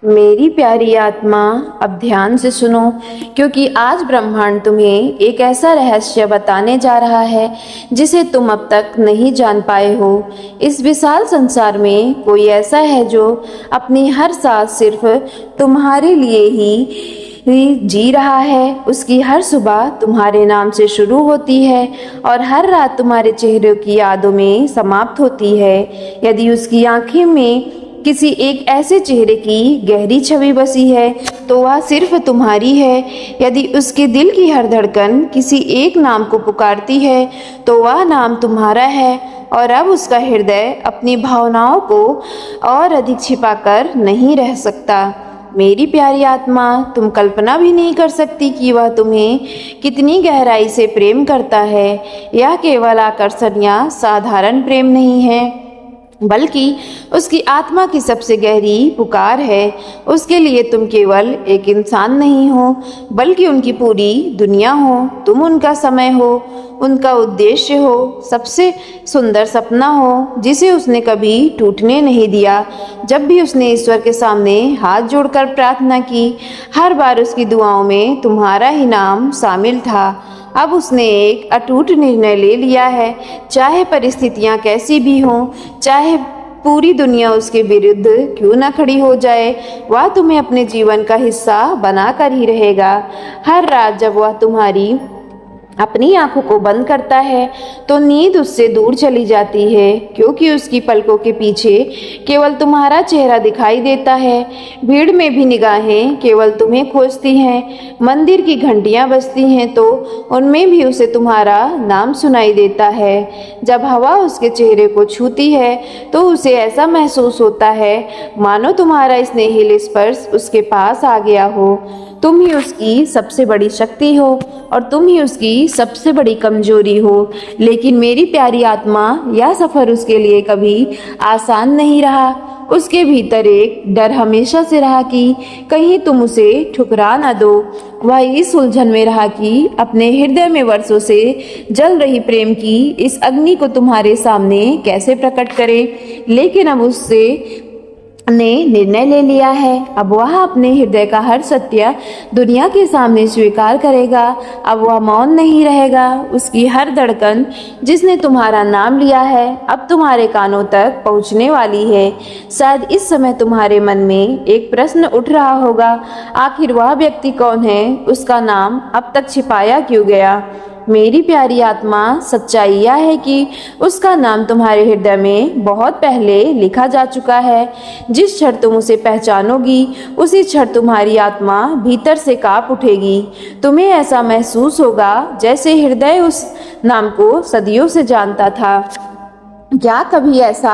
मेरी प्यारी आत्मा, अब ध्यान से सुनो, क्योंकि आज ब्रह्मांड तुम्हें एक ऐसा रहस्य बताने जा रहा है जिसे तुम अब तक नहीं जान पाए हो। इस विशाल संसार में कोई ऐसा है जो अपनी हर सांस सिर्फ तुम्हारे लिए ही जी रहा है। उसकी हर सुबह तुम्हारे नाम से शुरू होती है और हर रात तुम्हारे चेहरे की यादों में समाप्त होती है। यदि उसकी आंखें में किसी एक ऐसे चेहरे की गहरी छवि बसी है तो वह सिर्फ तुम्हारी है। यदि उसके दिल की हर धड़कन किसी एक नाम को पुकारती है तो वह नाम तुम्हारा है। और अब उसका हृदय अपनी भावनाओं को और अधिक छिपाकर नहीं रह सकता। मेरी प्यारी आत्मा, तुम कल्पना भी नहीं कर सकती कि वह तुम्हें कितनी गहराई से प्रेम करता है। यह केवल आकर्षण या साधारण प्रेम नहीं है, बल्कि उसकी आत्मा की सबसे गहरी पुकार है। उसके लिए तुम केवल एक इंसान नहीं हो, बल्कि उनकी पूरी दुनिया हो। तुम उनका समय हो, उनका उद्देश्य हो, सबसे सुंदर सपना हो जिसे उसने कभी टूटने नहीं दिया। जब भी उसने ईश्वर के सामने हाथ जोड़कर प्रार्थना की, हर बार उसकी दुआओं में तुम्हारा ही नाम शामिल था। अब उसने एक अटूट निर्णय ले लिया है, चाहे परिस्थितियां कैसी भी हों, चाहे पूरी दुनिया उसके विरुद्ध क्यों न खड़ी हो जाए, वह तुम्हें अपने जीवन का हिस्सा बनाकर ही रहेगा। हर रात जब वह तुम्हारी अपनी आंखों को बंद करता है तो नींद उससे दूर चली जाती है, क्योंकि उसकी पलकों के पीछे केवल तुम्हारा चेहरा दिखाई देता है। भीड़ में भी निगाहें केवल तुम्हें खोजती हैं, मंदिर की घंटियां बजती हैं तो उनमें भी उसे तुम्हारा नाम सुनाई देता है। जब हवा उसके चेहरे को छूती है तो उसे ऐसा महसूस होता है मानो तुम्हारा स्नेहिल स्पर्श उसके पास आ गया हो। तुम ही उसकी सबसे बड़ी शक्ति हो और तुम ही उसकी सबसे बड़ी कमजोरी हो। लेकिन मेरी प्यारी आत्मा, यह सफ़र उसके लिए कभी आसान नहीं रहा। उसके भीतर एक डर हमेशा से रहा कि कहीं तुम उसे ठुकरा न दो। वह इस उलझन में रहा कि अपने हृदय में वर्षों से जल रही प्रेम की इस अग्नि को तुम्हारे सामने कैसे प्रकट करे। लेकिन अब उससे ने निर्णय ले लिया है। अब वह अपने हृदय का हर सत्य दुनिया के सामने स्वीकार करेगा। अब वह मौन नहीं रहेगा। उसकी हर धड़कन जिसने तुम्हारा नाम लिया है अब तुम्हारे कानों तक पहुंचने वाली है। शायद इस समय तुम्हारे मन में एक प्रश्न उठ रहा होगा, आखिर वह व्यक्ति कौन है? उसका नाम अब तक छिपाया क्यों गया? मेरी प्यारी आत्मा, सच्चाई यह है कि उसका नाम तुम्हारे हृदय में बहुत पहले लिखा जा चुका है। जिस क्षण तुम उसे पहचानोगी उसी क्षण तुम्हारी आत्मा भीतर से कांप उठेगी। तुम्हें ऐसा महसूस होगा जैसे हृदय उस नाम को सदियों से जानता था। क्या कभी ऐसा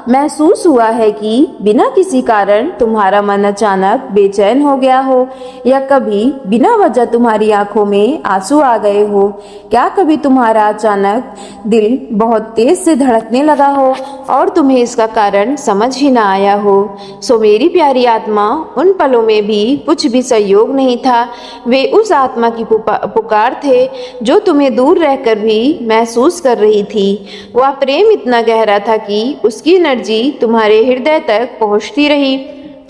महसूस हुआ है कि बिना किसी कारण तुम्हारा मन अचानक बेचैन हो गया हो, या कभी बिना वजह तुम्हारी आंखों में आंसू आ गए हो? क्या कभी तुम्हारा अचानक दिल बहुत तेज से धड़कने लगा हो और तुम्हें इसका कारण समझ ही ना आया हो? सो मेरी प्यारी आत्मा, उन पलों में भी कुछ भी संयोग नहीं था। वे उस आत्मा की पुकार थे जो तुम्हें दूर रहकर भी महसूस कर रही थी। वह प्रेम इतना गहरा था कि उसकी एनर्जी तुम्हारे हृदय तक पहुंचती रही।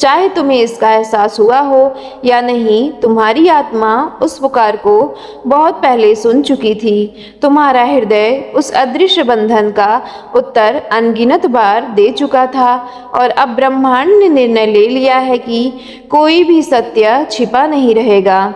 चाहे तुम्हें इसका एहसास हुआ हो या नहीं, तुम्हारी आत्मा उस पुकार को बहुत पहले सुन चुकी थी। तुम्हारा हृदय उस अदृश्य बंधन का उत्तर अनगिनत बार दे चुका था और अब ब्रह्मांड ने निर्णय ले लिया है कि कोई भी सत्य छिपा नहीं रहेगा।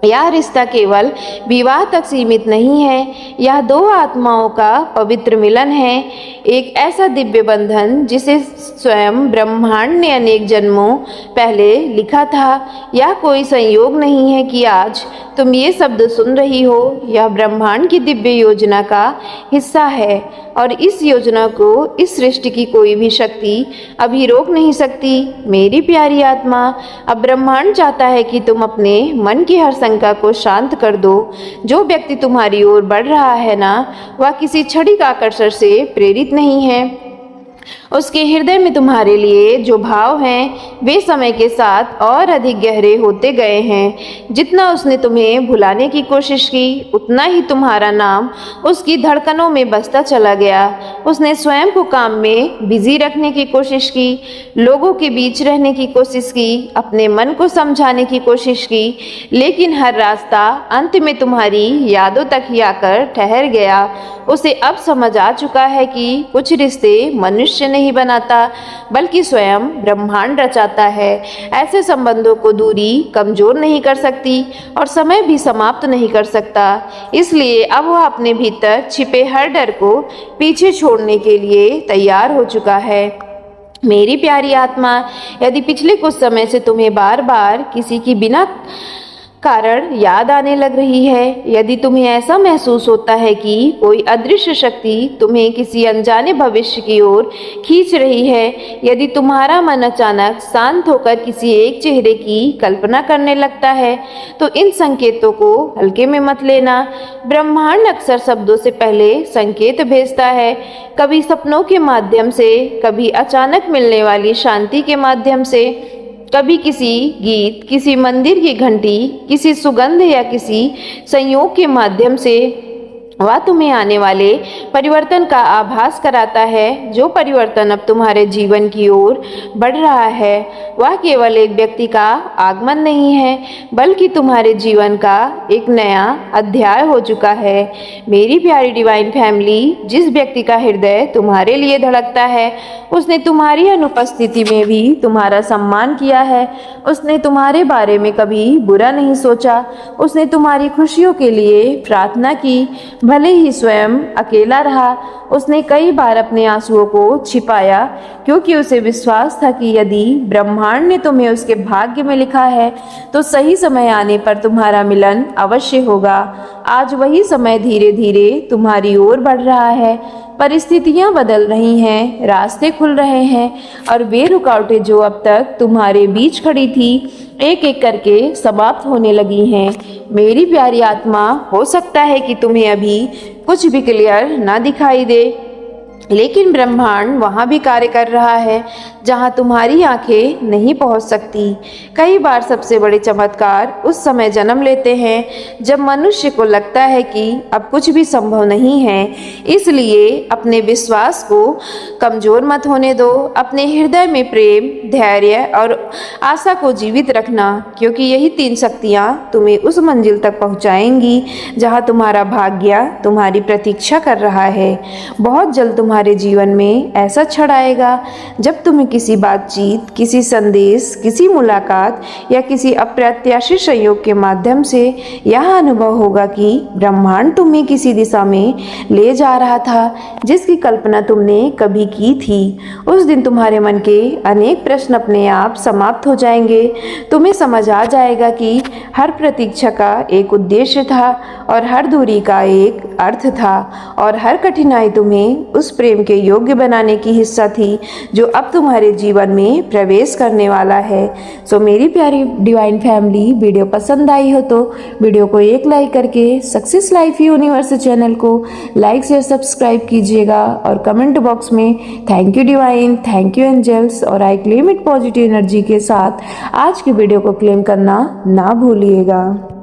यह रिश्ता केवल विवाह तक सीमित नहीं है, यह दो आत्माओं का पवित्र मिलन है। एक ऐसा दिव्य बंधन जिसे स्वयं ब्रह्मांड ने अनेक जन्मों पहले लिखा था। यह कोई संयोग नहीं है कि आज तुम ये शब्द सुन रही हो। यह ब्रह्मांड की दिव्य योजना का हिस्सा है और इस योजना को इस सृष्टि की कोई भी शक्ति अभी रोक नहीं सकती। मेरी प्यारी आत्मा, अब ब्रह्मांड चाहता है कि तुम अपने मन की हर शंका को शांत कर दो। जो व्यक्ति तुम्हारी ओर बढ़ रहा है ना, वह किसी क्षणिक आकर्षण से प्रेरित नहीं है। उसके हृदय में तुम्हारे लिए जो भाव हैं वे समय के साथ और अधिक गहरे होते गए हैं। जितना उसने तुम्हें भुलाने की कोशिश की उतना ही तुम्हारा नाम उसकी धड़कनों में बसता चला गया। उसने स्वयं को काम में बिजी रखने की कोशिश की, लोगों के बीच रहने की कोशिश की, अपने मन को समझाने की कोशिश की, लेकिन हर रास्ता अंत में तुम्हारी यादों तक ही आकर ठहर गया। उसे अब समझ आ चुका है कि कुछ रिश्ते मनुष्य नहीं बनाता बल्कि स्वयं ब्रह्मांड रचाता है। ऐसे संबंधों को दूरी कमजोर नहीं कर सकती और समय भी समाप्त नहीं कर सकता। इसलिए अब वह अपने भीतर छिपे हर डर को पीछे छोड़ने के लिए तैयार हो चुका है। मेरी प्यारी आत्मा, यदि पिछले कुछ समय से तुम्हें बार बार किसी की बिना कारण याद आने लग रही है, यदि तुम्हें ऐसा महसूस होता है कि कोई अदृश्य शक्ति तुम्हें किसी अनजाने भविष्य की ओर खींच रही है, यदि तुम्हारा मन अचानक शांत होकर किसी एक चेहरे की कल्पना करने लगता है, तो इन संकेतों को हल्के में मत लेना। ब्रह्मांड अक्सर शब्दों से पहले संकेत भेजता है, कभी सपनों के माध्यम से, कभी अचानक मिलने वाली शांति के माध्यम से, कभी किसी गीत, किसी मंदिर की घंटी, किसी सुगंध या किसी संयोग के माध्यम से वह तुम्हें आने वाले परिवर्तन का आभास कराता है। जो परिवर्तन अब तुम्हारे जीवन की ओर बढ़ रहा है वह केवल एक व्यक्ति का आगमन नहीं है बल्कि तुम्हारे जीवन का एक नया अध्याय हो चुका है। मेरी प्यारी डिवाइन फैमिली, जिस व्यक्ति का हृदय तुम्हारे लिए धड़कता है उसने तुम्हारी अनुपस्थिति में भी तुम्हारा सम्मान किया है। उसने तुम्हारे बारे में कभी बुरा नहीं सोचा। उसने तुम्हारी खुशियों के लिए प्रार्थना की, भले ही स्वयं अकेला रहा। उसने कई बार अपने आंसुओं को छिपाया क्योंकि उसे विश्वास था कि यदि ब्रह्मांड ने तुम्हें उसके भाग्य में लिखा है तो सही समय आने पर तुम्हारा मिलन अवश्य होगा। आज वही समय धीरे धीरे तुम्हारी ओर बढ़ रहा है। परिस्थितियां बदल रही हैं, रास्ते खुल रहे हैं और वे रुकावटें जो अब तक तुम्हारे बीच खड़ी थी एक एक करके समाप्त होने लगी हैं। मेरी प्यारी आत्मा, हो सकता है कि तुम्हें अभी कुछ भी क्लियर ना दिखाई दे, लेकिन ब्रह्मांड वहाँ भी कार्य कर रहा है जहाँ तुम्हारी आंखें नहीं पहुँच सकती। कई बार सबसे बड़े चमत्कार उस समय जन्म लेते हैं जब मनुष्य को लगता है कि अब कुछ भी संभव नहीं है। इसलिए अपने विश्वास को कमजोर मत होने दो। अपने हृदय में प्रेम, धैर्य और आशा को जीवित रखना, क्योंकि यही 3 शक्तियाँ तुम्हें उस मंजिल तक पहुँचाएंगी जहाँ तुम्हारा भाग्य तुम्हारी प्रतीक्षा कर रहा है। बहुत जल्द तुम्हारे जीवन में ऐसा क्षण आएगा जब तुम्हें किसी बातचीत, किसी संदेश, किसी मुलाकात या किसी अप्रत्याशित संयोग के माध्यम से यह अनुभव होगा कि ब्रह्मांड तुम्हें किसी दिशा में ले जा रहा था जिसकी कल्पना तुमने कभी की थी। उस दिन तुम्हारे मन के अनेक प्रश्न अपने आप समाप्त हो जाएंगे। तुम्हें समझ आ जाएगा कि हर प्रतीक्षा का एक उद्देश्य था और हर दूरी का एक अर्थ था और हर कठिनाई तुम्हें उस प्रेम के योग्य बनाने की हिस्सा थी जो अब तुम्हारे जीवन में प्रवेश करने वाला है। सो मेरी प्यारी डिवाइन फैमिली, वीडियो पसंद आई हो तो वीडियो को एक लाइक करके सक्सेस लाइफ यूनिवर्स चैनल को लाइक शेयर सब्सक्राइब कीजिएगा और कमेंट बॉक्स में thank you divine, thank you angels और I claim it positive energy के साथ आज की वीडियो को क्लेम करना ना भूलिएगा।